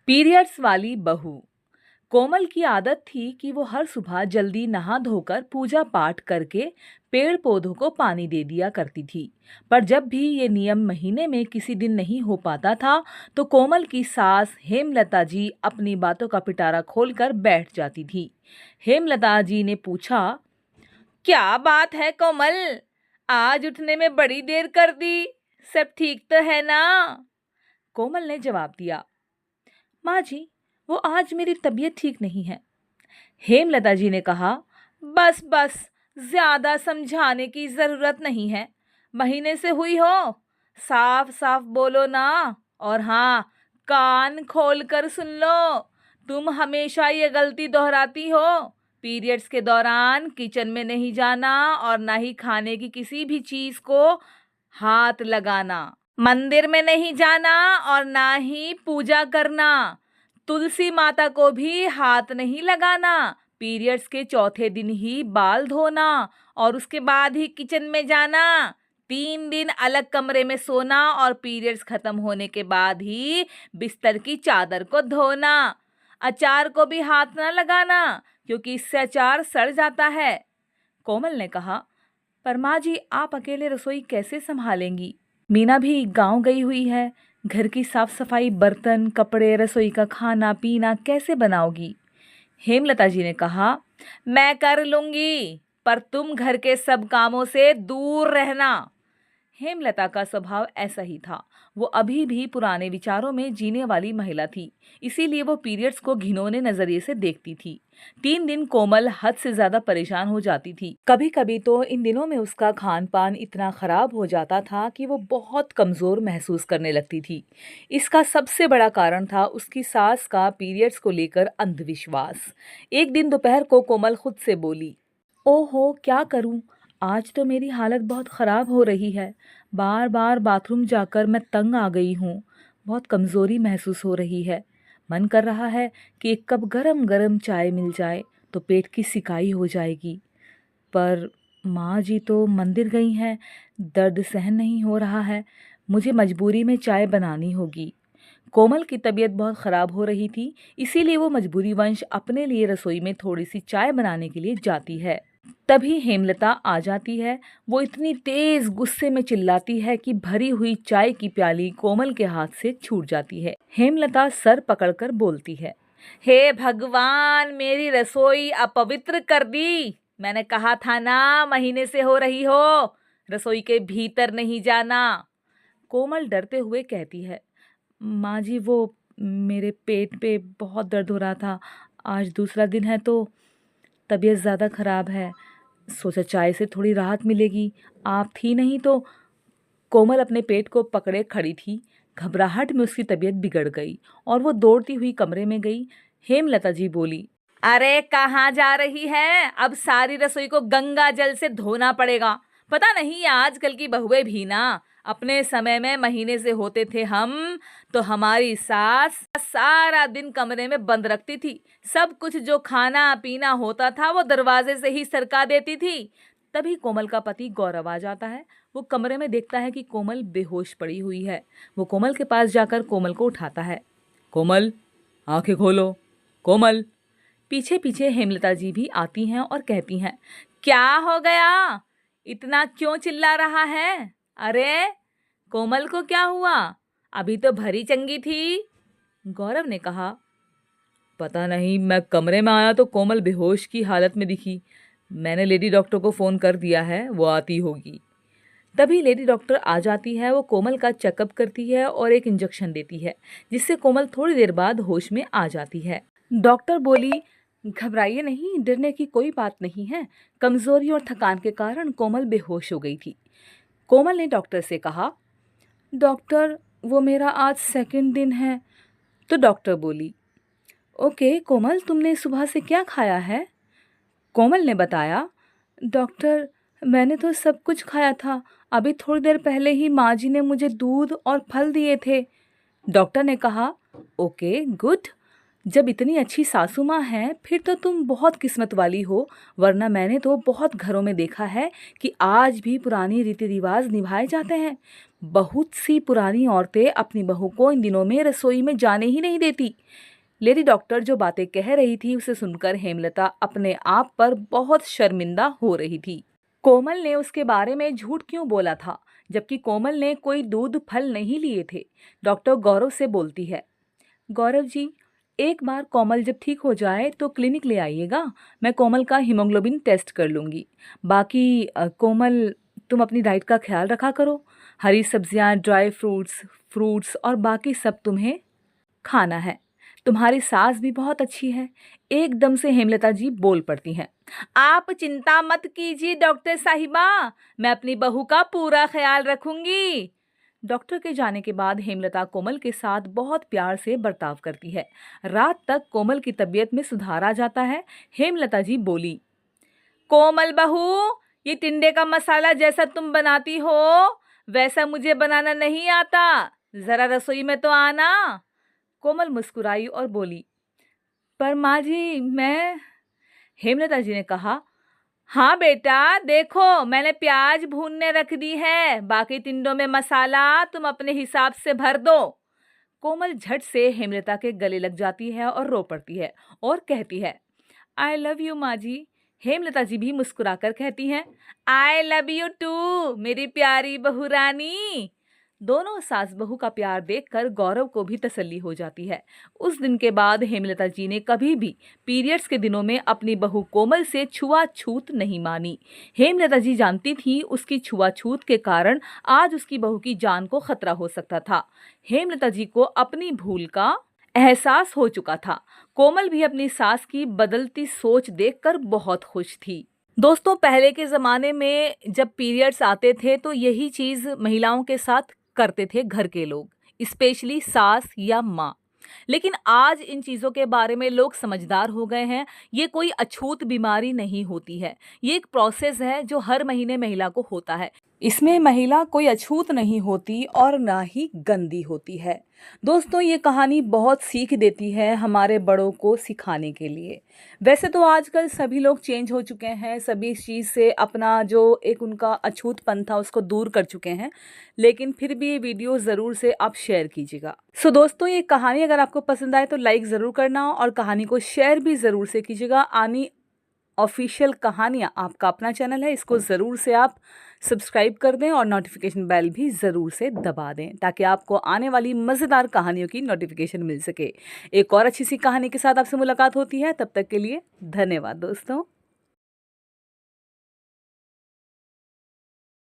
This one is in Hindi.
पीरियड्स वाली बहू। कोमल की आदत थी कि वो हर सुबह जल्दी नहा धोकर पूजा पाठ करके पेड़ पौधों को पानी दे दिया करती थी। पर जब भी ये नियम महीने में किसी दिन नहीं हो पाता था तो कोमल की सास हेमलता जी अपनी बातों का पिटारा खोलकर बैठ जाती थी। हेमलता जी ने पूछा, क्या बात है कोमल, आज उठने में बड़ी देर कर दी, सब ठीक तो है ना? कोमल ने जवाब दिया, माँ जी, वो आज मेरी तबीयत ठीक नहीं है। हेमलता जी ने कहा, बस बस, ज्यादा समझाने की जरूरत नहीं है। महीने से हुई हो, साफ साफ बोलो ना। और हाँ, कान खोल कर सुन लो, तुम हमेशा ये गलती दोहराती हो। पीरियड्स के दौरान किचन में नहीं जाना और ना ही खाने की किसी भी चीज को हाथ लगाना, मंदिर में नहीं जाना और ना ही पूजा करना, तुलसी माता को भी हाथ नहीं लगाना, पीरियड्स के चौथे दिन ही बाल धोना और उसके बाद ही किचन में जाना, 3 दिन अलग कमरे में सोना और पीरियड्स खत्म होने के बाद ही बिस्तर की चादर को धोना, अचार को भी हाथ ना लगाना क्योंकि इससे अचार सड़ जाता है। कोमल ने कहा, पर माँ जी, आप अकेले रसोई कैसे संभालेंगी? मीना भी गांव गई हुई है, घर की साफ सफाई, बर्तन, कपड़े, रसोई का खाना पीना कैसे बनाओगी? हेमलता जी ने कहा, मैं कर लूंगी, पर तुम घर के सब कामों से दूर रहना। हेमलता का स्वभाव ऐसा ही था। वो अभी भी पुराने विचारों में जीने वाली महिला थी, इसीलिए वो पीरियड्स को घिनौने नजरिए से देखती थी। 3 दिन कोमल हद से ज्यादा परेशान हो जाती थी। कभी कभी तो इन दिनों में उसका खान पान इतना खराब हो जाता था कि वो बहुत कमजोर महसूस करने लगती थी। इसका सबसे बड़ा कारण था उसकी सास का पीरियड्स को लेकर अंधविश्वास। एक दिन दोपहर को कोमल खुद से बोली, ओहो, क्या करूं, आज तो मेरी हालत बहुत ख़राब हो रही है। बार बार बाथरूम जाकर मैं तंग आ गई हूँ। बहुत कमज़ोरी महसूस हो रही है। मन कर रहा है कि एक कप गरम गरम चाय मिल जाए तो पेट की सिकाई हो जाएगी। पर माँ जी तो मंदिर गई हैं, दर्द सहन नहीं हो रहा है, मुझे मजबूरी में चाय बनानी होगी। कोमल की तबीयत बहुत ख़राब हो रही थी, इसीलिए वो मजबूरीवश अपने लिए रसोई में थोड़ी सी चाय बनाने के लिए जाती है। तभी हेमलता आ जाती है। वो इतनी तेज गुस्से में चिल्लाती है कि भरी हुई चाय की प्याली कोमल के हाथ से छूट जाती है। हेमलता सर पकड़कर बोलती है, हे भगवान, मेरी रसोई अपवित्र कर दी। मैंने कहा था ना, महीने से हो रही हो, रसोई के भीतर नहीं जाना। कोमल डरते हुए कहती है, माँ जी, वो मेरे पेट पे बहुत दर्द हो रहा था। आज दूसरा दिन है तो तबीयत ज़्यादा ख़राब है, सोचा चाय से थोड़ी राहत मिलेगी, आप थी नहीं तो। कोमल अपने पेट को पकड़े खड़ी थी। घबराहट में उसकी तबीयत बिगड़ गई और वो दौड़ती हुई कमरे में गई। हेमलता जी बोली, अरे कहाँ जा रही है? अब सारी रसोई को गंगा जल से धोना पड़ेगा। पता नहीं आजकल की बहुएं भी ना, अपने समय में महीने से होते थे हम तो हमारी सास सारा दिन कमरे में बंद रखती थी। सब कुछ जो खाना पीना होता था वो दरवाजे से ही सरका देती थी। तभी कोमल का पति गौरव आ जाता है। वो कमरे में देखता है कि कोमल बेहोश पड़ी हुई है। वो कोमल के पास जाकर कोमल को उठाता है। कोमल, आंखें खोलो। कोमल। पीछे पीछे हेमलता जी भी आती हैं और कहती हैं, क्या हो गया, इतना क्यों चिल्ला रहा है? अरे कोमल को क्या हुआ, अभी तो भरी चंगी थी। गौरव ने कहा, पता नहीं, मैं कमरे में आया तो कोमल बेहोश की हालत में दिखी। मैंने लेडी डॉक्टर को फ़ोन कर दिया है, वो आती होगी। तभी लेडी डॉक्टर आ जाती है। वो कोमल का चेकअप करती है और एक इंजेक्शन देती है, जिससे कोमल थोड़ी देर बाद होश में आ जाती है। डॉक्टर बोली, घबराइए नहीं, डरने की कोई बात नहीं है। कमजोरी और थकान के कारण कोमल बेहोश हो गई थी। कोमल ने डॉक्टर से कहा, डॉक्टर, वो मेरा आज सेकंड दिन है। तो डॉक्टर बोली, ओके कोमल, तुमने सुबह से क्या खाया है? कोमल ने बताया, डॉक्टर, मैंने तो सब कुछ खाया था। अभी थोड़ी देर पहले ही माँ जी ने मुझे दूध और फल दिए थे। डॉक्टर ने कहा, ओके गुड, जब इतनी अच्छी सासू माँ हैं फिर तो तुम बहुत किस्मत वाली हो, वरना मैंने तो बहुत घरों में देखा है कि आज भी पुरानी रीति रिवाज निभाए जाते हैं। बहुत सी पुरानी औरतें अपनी बहू को इन दिनों में रसोई में जाने ही नहीं देती। लेडी डॉक्टर जो बातें कह रही थी उसे सुनकर हेमलता अपने आप पर बहुत शर्मिंदा हो रही थी। कोमल ने उसके बारे में झूठ क्यों बोला था, जबकि कोमल ने कोई दूध फल नहीं लिए थे। डॉक्टर गौरव से बोलती है, गौरव जी, एक बार कोमल जब ठीक हो जाए तो क्लिनिक ले आइएगा, मैं कोमल का हीमोग्लोबिन टेस्ट कर लूँगी। बाकी कोमल, तुम अपनी डाइट का ख्याल रखा करो, हरी सब्जियां, ड्राई फ्रूट्स फ्रूट्स और बाकी सब तुम्हें खाना है। तुम्हारी सास भी बहुत अच्छी है। एकदम से हेमलता जी बोल पड़ती हैं, आप चिंता मत कीजिए डॉक्टर साहिबा, मैं अपनी बहू का पूरा ख्याल रखूंगी। डॉक्टर के जाने के बाद हेमलता कोमल के साथ बहुत प्यार से बर्ताव करती है। रात तक कोमल की तबीयत में सुधार आ जाता है। हेमलता जी बोली, कोमल बहू, ये टिंडे का मसाला जैसा तुम बनाती हो वैसा मुझे बनाना नहीं आता, जरा रसोई में तो आना। कोमल मुस्कुराई और बोली, पर माँ जी मैं। हेमलता जी ने कहा, हाँ बेटा, देखो मैंने प्याज भूनने रख दी है, बाकी टिंडों में मसाला तुम अपने हिसाब से भर दो। कोमल झट से हेमलता के गले लग जाती है और रो पड़ती है और कहती है, आई लव यू माँ जी। हेमलता जी भी मुस्कुराकर कहती हैं, आई लव यू टू मेरी प्यारी बहू रानी। दोनों सास बहू का प्यार देखकर गौरव को भी तसल्ली हो जाती है। उस दिन के बाद हेमलता जी ने कभी भी पीरियड्स के दिनों में अपनी बहू कोमल से छुआछूत नहीं मानी। हेमलता जी जानती थी उसकी छुआछूत के कारण आज उसकी बहू की जान को खतरा हो सकता था। हेमलता जी को अपनी भूल का एहसास हो चुका था। कोमल भी अपनी सास की बदलती सोच देखकर बहुत खुश थी। दोस्तों, पहले के ज़माने में जब पीरियड्स आते थे तो यही चीज़ महिलाओं के साथ करते थे घर के लोग, स्पेशली सास या माँ। लेकिन आज इन चीज़ों के बारे में लोग समझदार हो गए हैं। ये कोई अछूत बीमारी नहीं होती है, ये एक प्रोसेस है जो हर महीने महिला को होता है। इसमें महिला कोई अछूत नहीं होती और ना ही गंदी होती है। दोस्तों, ये कहानी बहुत सीख देती है हमारे बड़ों को सिखाने के लिए। वैसे तो आजकल सभी लोग चेंज हो चुके हैं, सभी इस चीज़ से अपना जो एक उनका अछूतपन था उसको दूर कर चुके हैं, लेकिन फिर भी ये वीडियो ज़रूर से आप शेयर कीजिएगा। सो दोस्तों, ये कहानी अगर आपको पसंद आए तो लाइक ज़रूर करना और कहानी को शेयर भी ज़रूर से कीजिएगा। आनी ऑफिशियल कहानियाँ आपका अपना चैनल है, इसको ज़रूर से आप सब्सक्राइब कर दें और नोटिफिकेशन बेल भी ज़रूर से दबा दें ताकि आपको आने वाली मज़ेदार कहानियों की नोटिफिकेशन मिल सके। एक और अच्छी सी कहानी के साथ आपसे मुलाकात होती है, तब तक के लिए धन्यवाद दोस्तों।